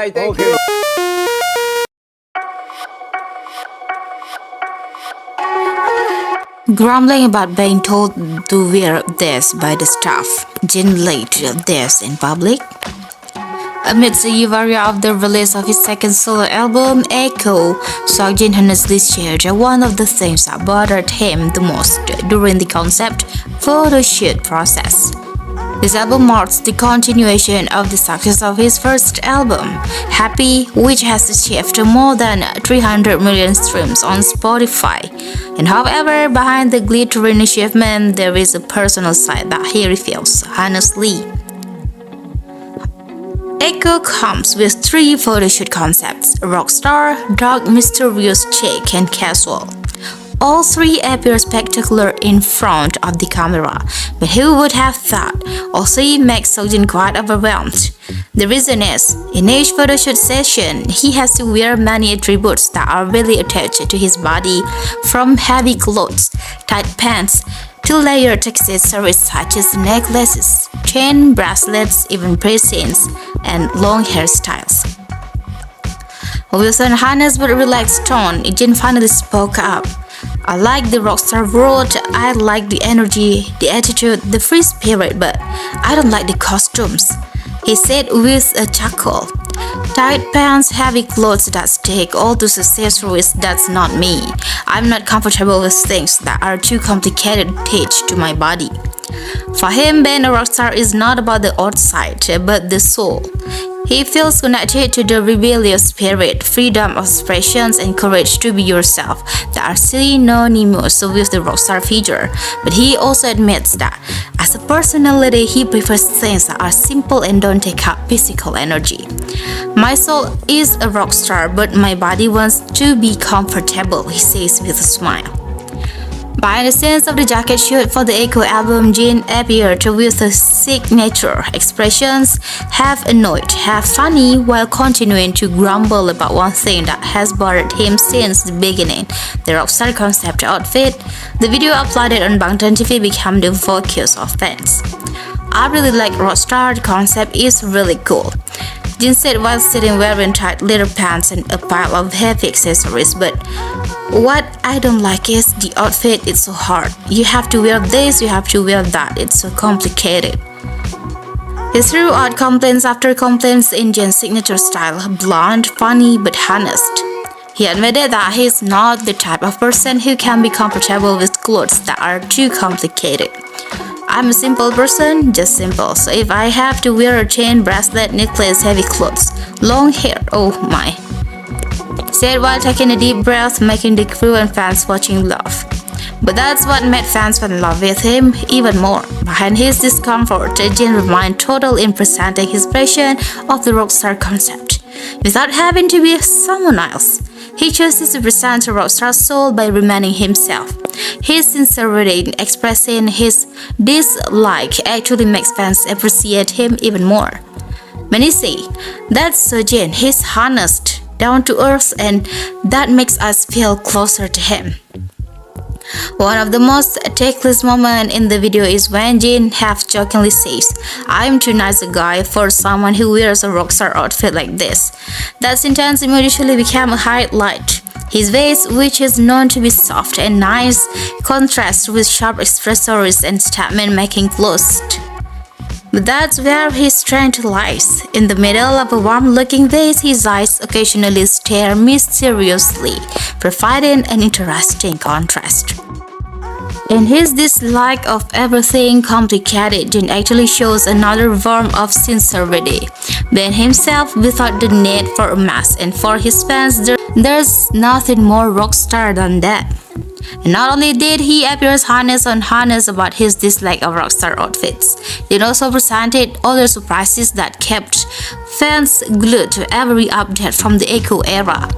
Alright, thank you. Grumbling about being told to wear this by the staff, Jin Nagged this in public. Amidst the euphoria of the release of his second solo album, Echo, Seokjin honestly shared one of the things that bothered him the most during the concept photo shoot process. This album marks the continuation of the success of his first album, Happy, which has achieved more than 300 million streams on Spotify. And however, behind the glittering achievement, there is a personal side that he reveals honestly. Echo comes with 3 photoshoot concepts: rockstar, dark, mysterious, chic, and casual. All 3 appear spectacular in front of the camera, but who would have thought? Also, makes Seokjin quite overwhelmed. The reason is, in each photoshoot session, he has to wear many attributes that are really attached to his body, from heavy clothes, tight pants, to layered accessories such as necklaces, chain, bracelets, even piercings, and long hairstyles. With an honest but relaxed tone, Jin finally spoke up. I like the rockstar world, I like the energy, the attitude, the free spirit, but I don't like the costumes, he said with a chuckle. Tight pants, heavy clothes that stick, all those accessories, that's not me. I'm not comfortable with things that are too complicated to teach to my body. For him, being a rockstar is not about the outside, but the soul. He feels connected to the rebellious spirit, freedom of expressions, and courage to be yourself that are synonymous with the rockstar figure. But he also admits that, as a personality, he prefers things that are simple and don't take up physical energy. My soul is a rockstar, but my body wants to be comfortable, he says with a smile. Behind the scenes of the jacket shoot for the Echo album, Jin appeared with a signature expressions, half annoyed, half funny, while continuing to grumble about one thing that has bothered him since the beginning, the rockstar concept outfit. The video uploaded on Bangtan TV became the focus of fans. I really like rockstar, the concept is really cool, Jin said while sitting wearing tight little pants and a pile of heavy accessories, but what I don't like is the outfit, it's so hard. You have to wear this, you have to wear that, it's so complicated. He threw out complaints after complaints in Jin's signature style, blunt, funny, but honest. He admitted that he's not the type of person who can be comfortable with clothes that are too complicated. I'm a simple person, just simple, so if I have to wear a chain, bracelet, necklace, heavy clothes, long hair, oh my, said while taking a deep breath, making the crew and fans watching laugh. But that's what made fans fall in love with him even more. Behind his discomfort, Jin remained total in presenting his version of the rockstar concept, without having to be someone else. He chooses to present a rockstar soul by remaining himself. His sincerity in expressing his dislike actually makes fans appreciate him even more. Many say, that's so Jin, he's honest, down to earth, and that makes us feel closer to him. One of the most tactless moments in the video is when Jin half-jokingly says, I'm too nice a guy for someone who wears a rockstar outfit like this. That sentence immediately became a highlight. His face, which is known to be soft and nice, contrasts with sharp accessories and statement-making clothes. But that's where his strength lies. In the middle of a warm-looking vase, his eyes occasionally stare mysteriously, providing an interesting contrast. In his dislike of everything complicated, Jin actually shows another form of sincerity, being himself without the need for a mask, and for his fans, there's nothing more rockstar than that. And not only did he appear honest about his dislike of rockstar outfits, Jin also presented other surprises that kept fans glued to every update from the Echo era.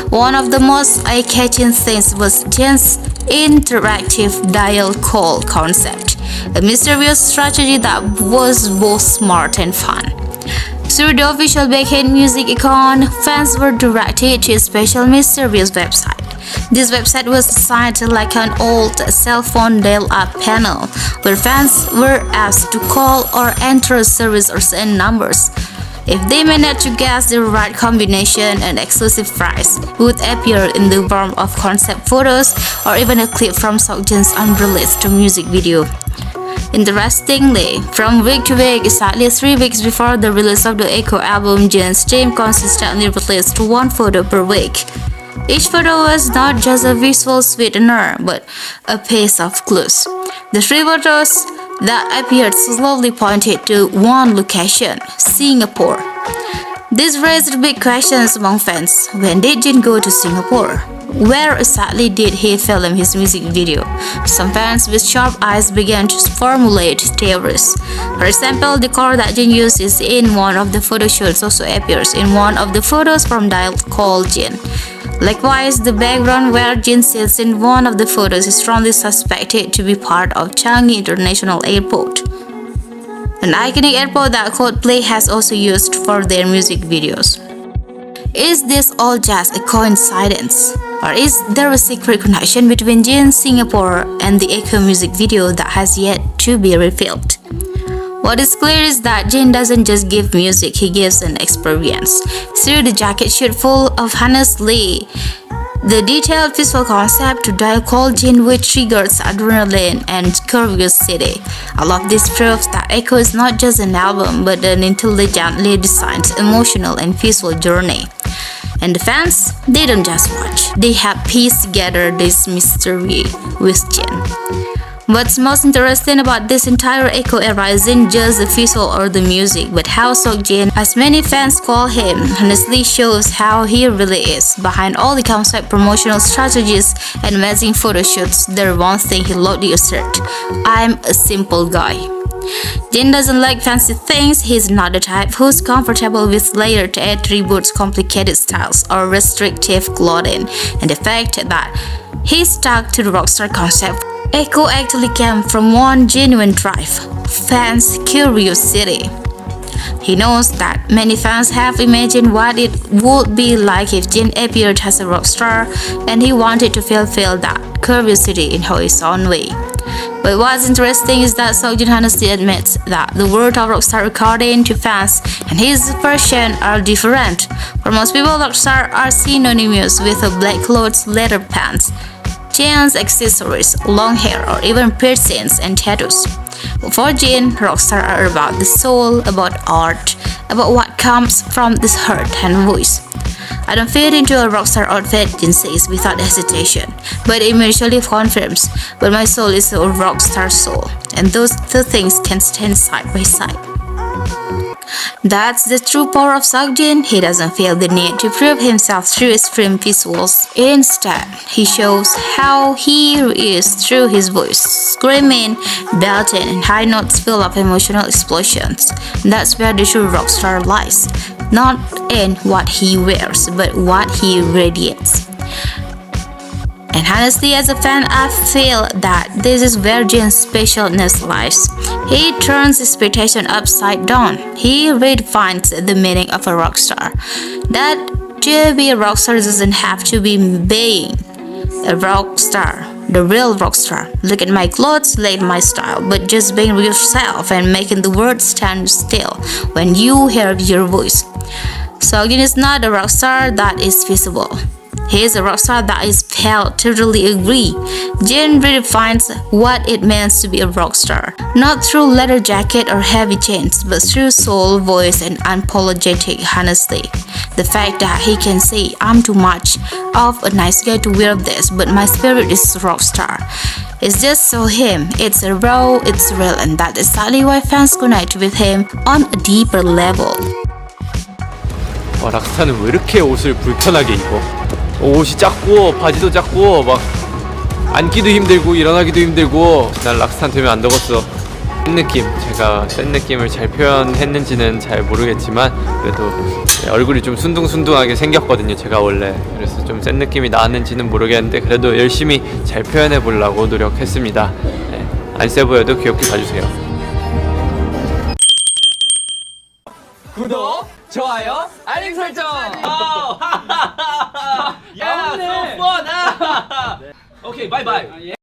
One of the most eye-catching things was Jin's interactive dial call concept, a mysterious strategy that was both smart and fun. Through the official Backend music icon, fans were directed to a special mysterious website. This website was designed like an old cell phone dial-up panel, where fans were asked to call or enter a series or send numbers. If they manage to guess the right combination, an exclusive prize would appear in the form of concept photos or even a clip from Seokjin's unreleased music video. Interestingly, from week to week, exactly 3 weeks before the release of the Echo album, Jin's team consistently released one photo per week. Each photo was not just a visual sweetener, but a piece of clues. The 3 photos that appeared slowly pointed to one location, Singapore. This raised big questions among fans. When did Jin go to Singapore? Where exactly did he film his music video? Some fans with sharp eyes began to formulate theories. For example, the car that Jin uses in one of the photo shoots also appears in one of the photos from Dial Call Jin. Likewise, the background where Jin sits in one of the photos is strongly suspected to be part of Changi International Airport, an iconic airport that Coldplay has also used for their music videos. Is this all just a coincidence? Or is there a secret connection between Jin, Singapore, and the Echo music video that has yet to be revealed? What is clear is that Jin doesn't just give music, he gives an experience. Through the jacket shoot full of honestly, the detailed visual concept to Dial Call Jin which triggers adrenaline and curiosity. All of this proves that Echo is not just an album but an intelligently designed emotional and visual journey. And the fans, they don't just watch, they have pieced together this mystery with Jin. What's most interesting about this entire Echo era isn't just the visual or the music, but how Seokjin, as many fans call him, honestly shows how he really is. Behind all the concept promotional strategies and amazing photo shoots, there's one thing he loudly asserts: I'm a simple guy. Jin doesn't like fancy things. He's not the type who's comfortable with layered attributes, complicated styles, or restrictive clothing. And the fact that he stuck to the rockstar concept, Echo actually came from one genuine drive: fans' curiosity. He knows that many fans have imagined what it would be like if Jin appeared as a rock star, and he wanted to fulfill that curiosity in his own way. But what's interesting is that Seokjin honestly admits that the word of rockstar according to fans and his version are different. For most people, rockstar are synonymous with a black clothes, leather pants, chains, accessories, long hair, or even piercings and tattoos. But for Jin, rockstar are about the soul, about art, about what comes from this heart and voice. I don't fit into a rockstar outfit, Jin says without hesitation, but immediately confirms, but my soul is a rockstar soul, and those two things can stand side by side. That's the true power of Seokjin. He doesn't feel the need to prove himself through extreme visuals. Instead, he shows how he is through his voice, screaming, belting, and high notes full of emotional explosions. That's where the true rockstar lies, not in what he wears, but what he radiates. And honestly, as a fan, I feel that this is where Jin's specialness lies. He turns expectation upside down. He redefines the meaning of a rock star. That to be a rock star doesn't have to be being a rock star, the real rock star. Look at my clothes, look at my style, but just being yourself and making the world stand still when you hear your voice. Seokjin is not a rock star that is visible. He is a rockstar that is felt. Totally agree. Jin redefines what it means to be a rockstar, not through leather jacket or heavy chains, but through soul, voice, and unapologetic honesty. The fact that he can say, I'm too much of a nice guy to wear this, but my spirit is a rockstar. It's just so him. It's raw, it's real, and that's exactly why fans connect with him on a deeper level. 락스타는 왜 이렇게 옷을 불편하게 입어? 옷이 작고 바지도 작고 막 앉기도 힘들고 일어나기도 힘들고 난 락스타 되면 안 되겠어. 센 느낌, 제가 센 느낌을 잘 표현했는지는 잘 모르겠지만 그래도 얼굴이 좀 순둥순둥하게 생겼거든요, 제가 원래. 그래서 좀 센 느낌이 나왔는지는 모르겠는데 그래도 열심히 잘 표현해 보려고 노력했습니다. 네, 안 세 보여도 귀엽게 봐주세요. 구독, 좋아요, 알림 설정. 야, so fun. Okay, bye bye.